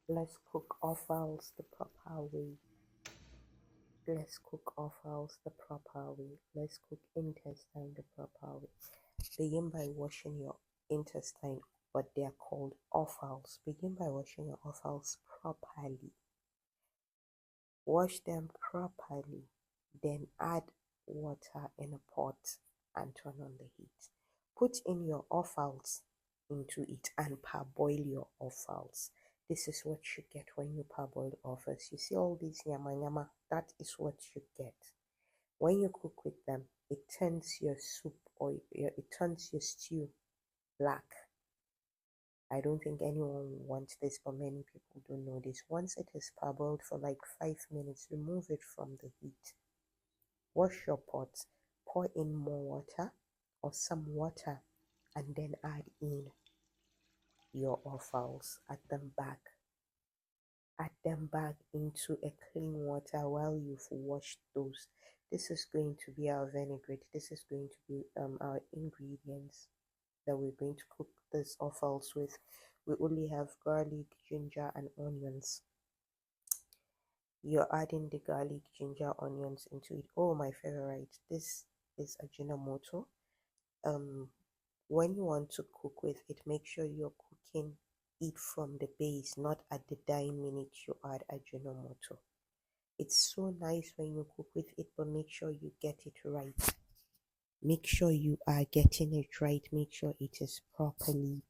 Let's cook offals the proper way. Let's cook offals the proper way. Let's cook intestine the proper way. Begin by washing your intestine, but they are called offals. Begin by washing your offals properly. Wash them properly. Then add water in a pot and turn on the heat. Put in your offals into it and parboil your offals. This is what you get when you parboil offals. You see all these yama yama, that is what you get. When you cook with them, it turns your soup or it turns your stew black. I don't think anyone wants this, but many people don't know this. Once it is parboiled for like 5 minutes, remove it from the heat. Wash your pot, pour in more water or some water, and then add in your offals. Add them back into a clean water while you've washed those. This is going to be our vinaigrette. This is going to be our ingredients that we're going to cook this offals with. We only have garlic, ginger, and onions. You're adding the garlic, ginger, onions into it. Oh, my favorite. This is ajinomoto. When you want to cook with it, make sure you're cooking it from the base, not at the dying minute you add ajinomoto. It's so nice when you cook with it, but make sure you get it right. Make sure you are getting it right. Make sure it is properly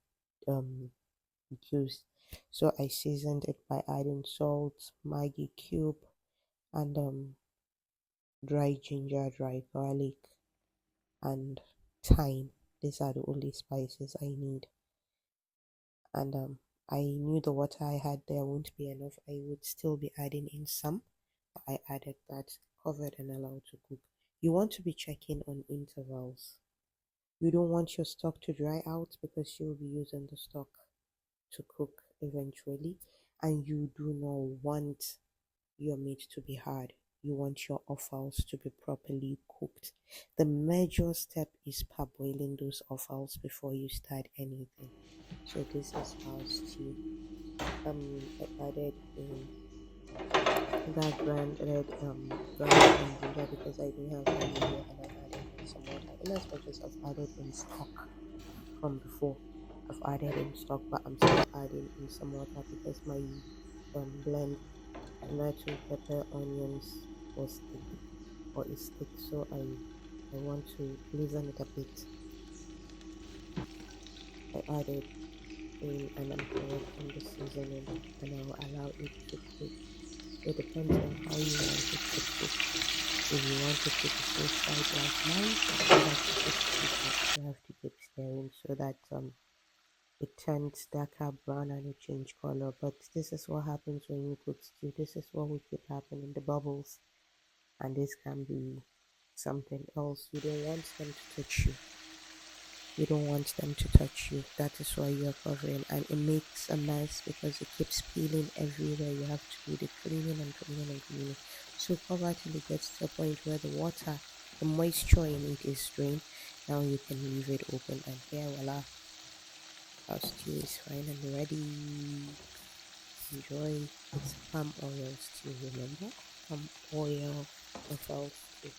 used. So I seasoned it by adding salt, Maggi cube, and dry ginger, dry garlic, and thyme. These are the only spices I need. And I knew the water I had there won't be enough. I would still be adding in some. I added that, covered and allowed to cook. You want to be checking on intervals. You don't want your stock to dry out because you'll be using the stock to cook eventually, and you do not want your meat to be hard. You want your offals to be properly cooked. The major step is parboiling those offals before you start anything. So this is our stew. I added in that branded garlic and ginger because I didn't have any here, and I added in some water. In as much as I've added in stock from before, I've added in stock, but I'm still adding in some water because my blend tomato, pepper, onions was thick or is thick, so I want to loosen it a bit. I added in and I'm correcting the seasoning, and I'll allow it to cook. It depends on how you want it to cook. If you want it to be so fried like mine, you have to keep stirring so that it turns darker brown and it change color. But this is what happens when you cook stew. This is what will keep happening, the bubbles, and this can be something else. You don't want them to touch you. You don't want them to touch you. That is why you're covering, and it makes a mess because it keeps peeling everywhere. You have to do the cleaning and cleaning and cleaning. So cover till it gets to a point where the water, the moisture in it is drained. Now you can leave it open, and here voila, our stew is finally ready. Enjoy. It's palm oil stew, remember? Palm oil, Offals stew.